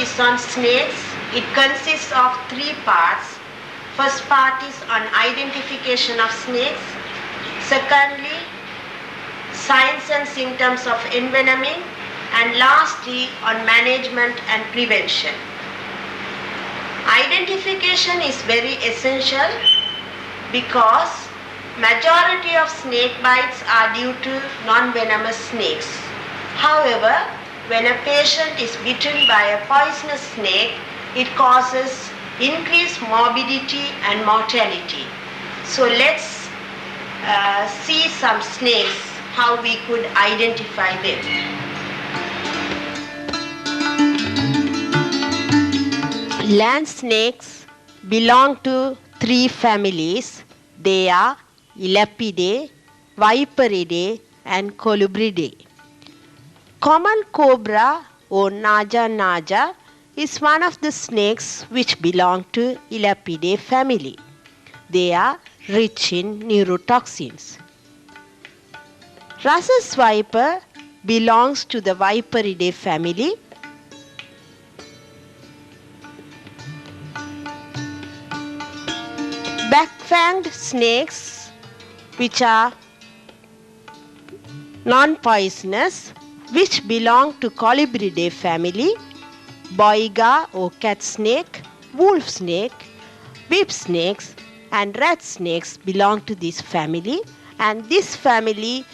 is on snakes. It consists of three parts. First part is on identification of snakes. Secondly, signs and symptoms of envenoming. And lastly, on management and prevention. Identification is very essential because majority of snake bites are due to non-venomous snakes. However, when a patient is bitten by a poisonous snake, it causes increased morbidity and mortality. So let's see some snakes, how we could identify them. Land snakes belong to three families. They are Elapidae, Viperidae and Colubridae. Common cobra or Naja naja is one of the snakes which belong to Elapidae family. They are rich in neurotoxins. Rhesus viper belongs to the Viperidae family. Back-fanged snakes, which are non-poisonous, which belong to Colubridae family. Boiga or cat snake, wolf snake, whip snakes and rat snakes belong to this family, and this family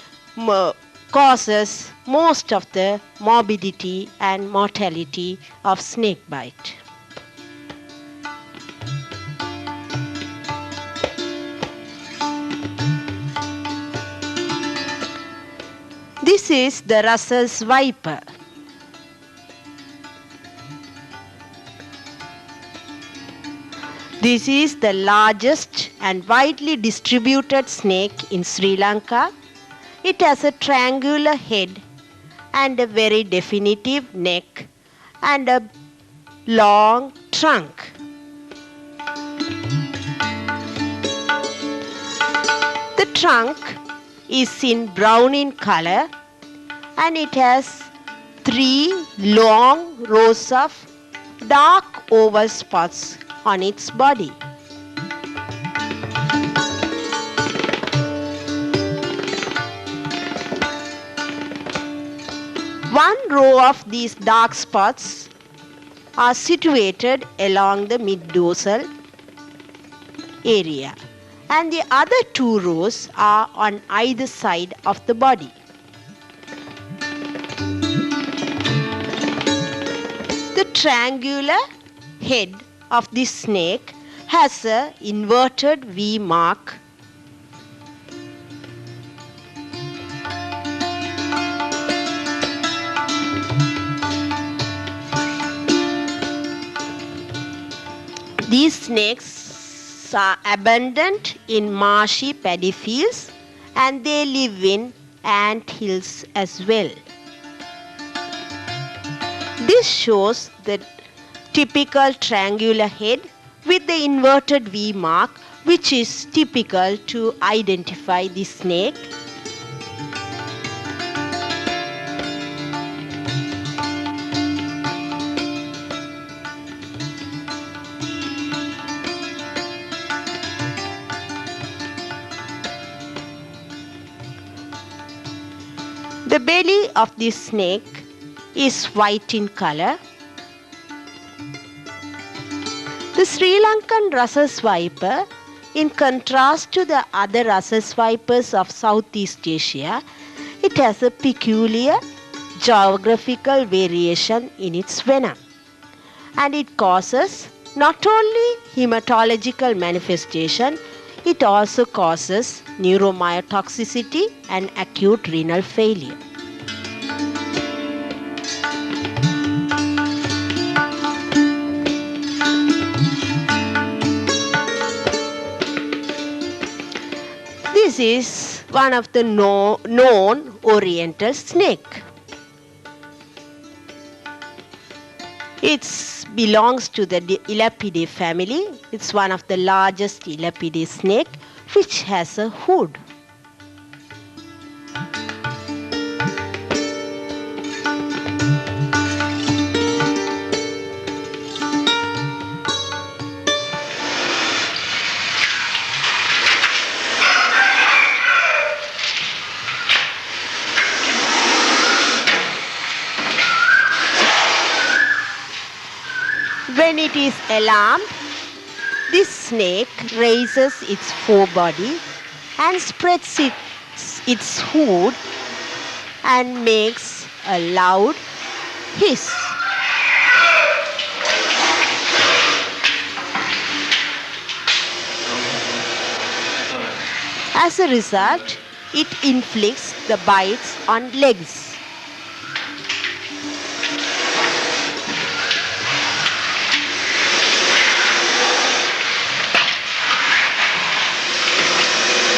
causes most of the morbidity and mortality of snake bite. This is the Rhesus viper. This is the largest and widely distributed snake in Sri Lanka. It has a triangular head and a very definitive neck and a long trunk. The trunk is in brown in color and it has three long rows of dark oval spots on its body. One row of these dark spots are situated along the mid-dorsal area, and the other two rows are on either side of the body. The triangular head of this snake has an inverted V mark. These snakes are abundant in marshy paddy fields and they live in ant hills as well. This shows the typical triangular head with the inverted V mark, which is typical to identify the snake. The belly of this snake is white in color. The Sri Lankan Rhesus viper, in contrast to the other Rhesus vipers of Southeast Asia, it has a peculiar geographical variation in its venom, and it causes not only hematological manifestation, it also causes neuromyotoxicity and acute renal failure. This is one of the known oriental snake. It belongs to the Elapidae family. It's one of the largest Elapidae snake which has a hood. When it is alarmed, this snake raises its forebody and spreads its hood and makes a loud hiss. As a result, it inflicts the bites on legs.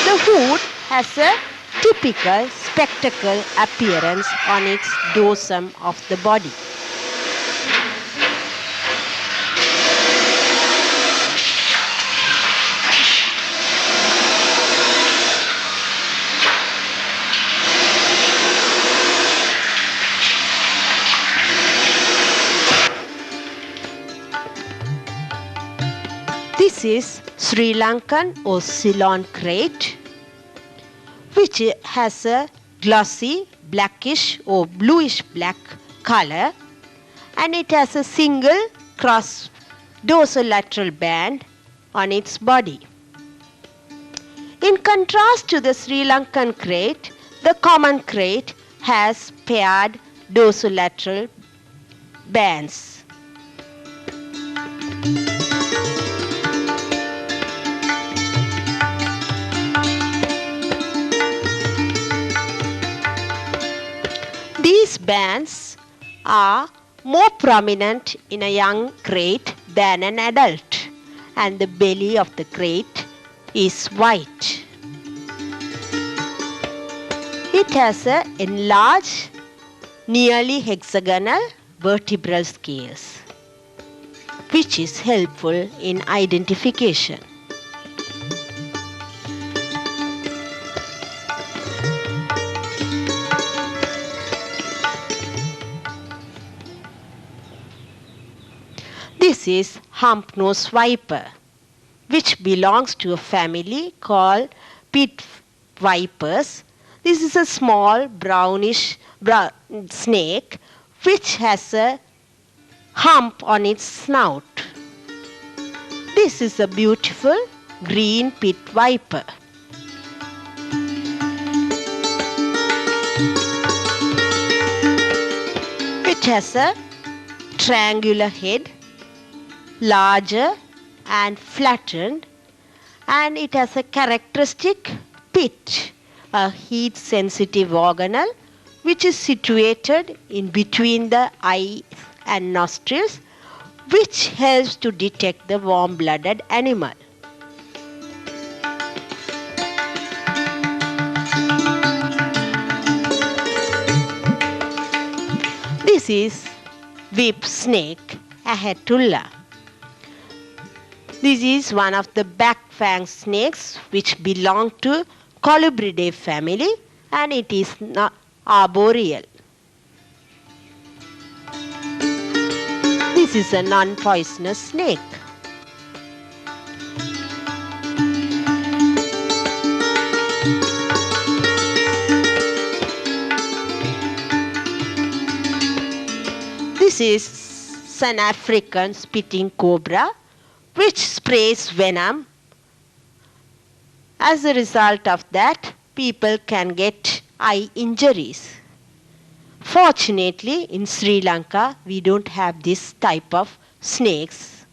The hood has a typical spectacle appearance on its dorsum of the body. This is Sri Lankan or Ceylon krait, which has a glossy blackish or bluish black color, and it has a single cross dorsolateral band on its body. In contrast to the Sri Lankan krait, the common krait has paired dorsolateral bands. These bands are more prominent in a young krait than an adult, and the belly of the krait is white. It has an enlarged, nearly hexagonal vertebral scales, which is helpful in identification. This is hump-nosed viper, which belongs to a family called pit vipers. This is a small brownish snake which has a hump on its snout. This is a beautiful green pit viper. It has a triangular head, larger and flattened, and it has a characteristic pit, a heat sensitive organelle which is situated in between the eyes and nostrils, which helps to detect the warm-blooded animal. This is whip snake Ahatulla. This is one of the back-fang snakes which belong to Colubridae family, and it is arboreal. This is a non-poisonous snake. This is an African spitting cobra which sprays venom. As a result of that, people can get eye injuries. Fortunately, in Sri Lanka, we don't have this type of snakes.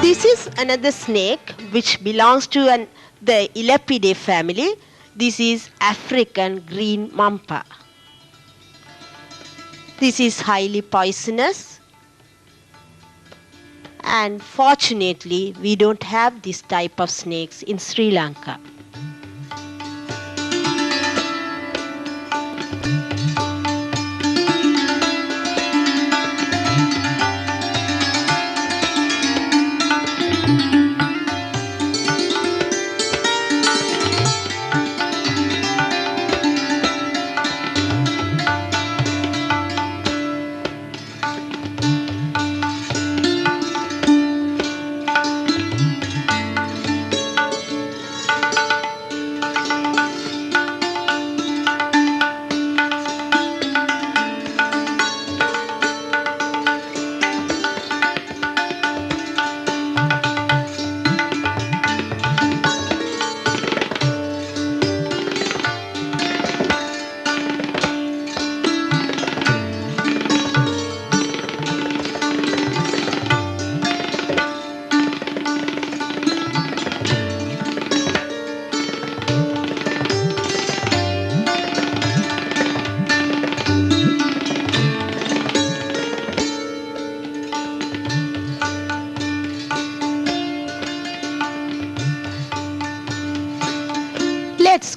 This is another snake which belongs to the Elapidae family. This is African green mamba. This is highly poisonous, and fortunately we don't have this type of snakes in Sri Lanka.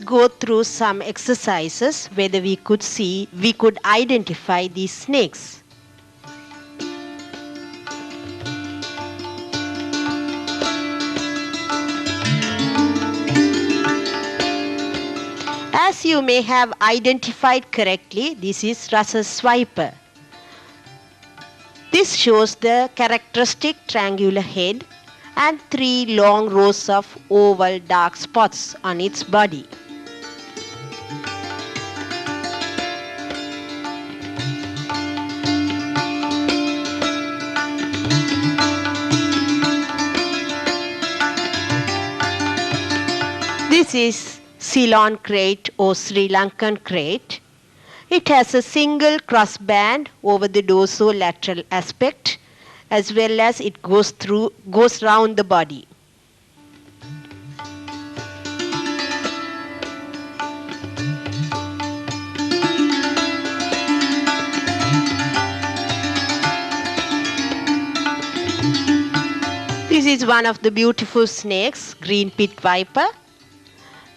go through some exercises whether we could identify these snakes. As you may have identified correctly, this is Russell's viper. This shows the characteristic triangular head and 3 long rows of oval dark spots on its body. This is Ceylon krait or Sri Lankan krait. It has a single crossband over the dorsolateral aspect, as well as it goes round the body. This is one of the beautiful snakes, green pit viper.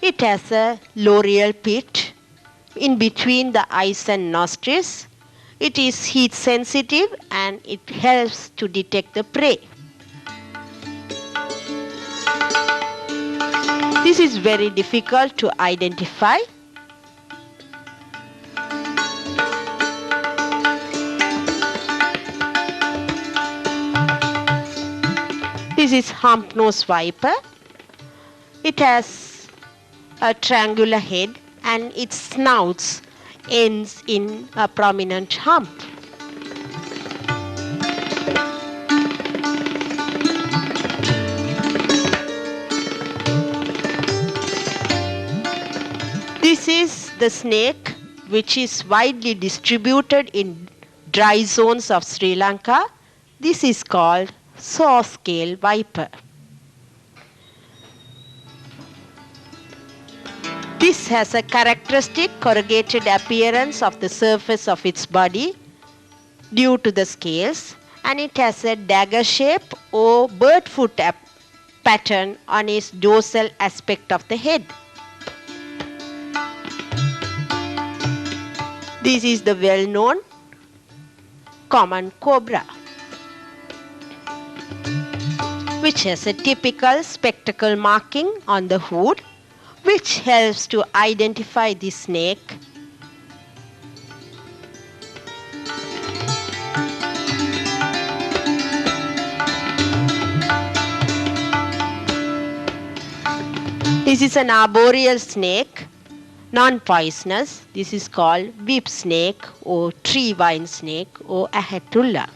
It has a loreal pit in between the eyes and nostrils. It is heat sensitive and it helps to detect the prey. This is very difficult to identify. This is hump-nosed viper. It has a triangular head and its snout ends in a prominent hump. This is the snake which is widely distributed in dry zones of Sri Lanka. This is called saw-scale viper. This has a characteristic corrugated appearance of the surface of its body due to the scales, and it has a dagger shape or bird foot pattern on its dorsal aspect of the head. This is the well-known common cobra, which has a typical spectacle marking on the hood, which helps to identify the snake. This is an arboreal snake, non-poisonous. This is called whip snake or tree vine snake or Ahatulla.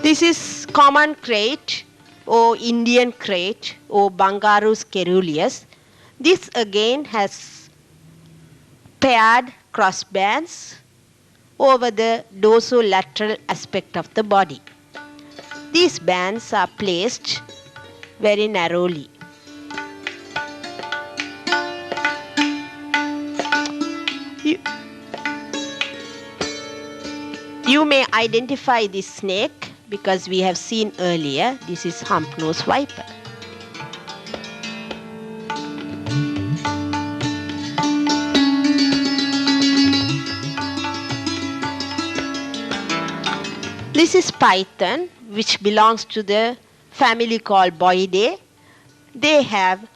This is common krait or Indian krait or Bangarus caeruleus. This again has paired crossbands over the dorsolateral aspect of the body. These bands are placed very narrowly. You may identify this snake because we have seen earlier, this is hump-nosed viper. This is python, which belongs to the family called Boidae. They have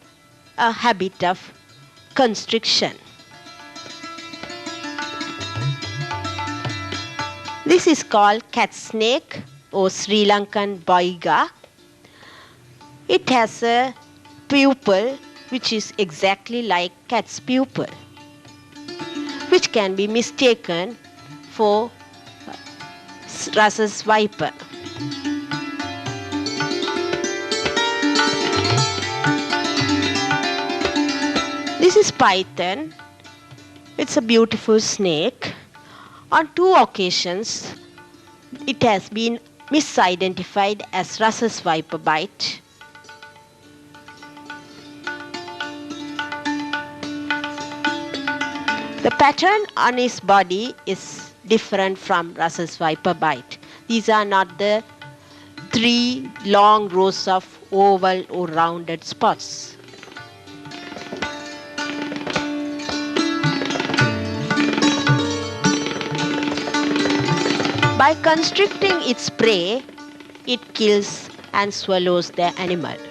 a habit of constriction. This is called cat snake or Sri Lankan boiga. It has a pupil which is exactly like cat's pupil, which can be mistaken for Russell's viper. This is python. It's a beautiful snake. On 2 occasions, it has been misidentified as Russell's viper bite. The pattern on his body is different from rhesus viper bite. These are not the 3 long rows of oval or rounded spots. By constricting its prey, it kills and swallows the animal.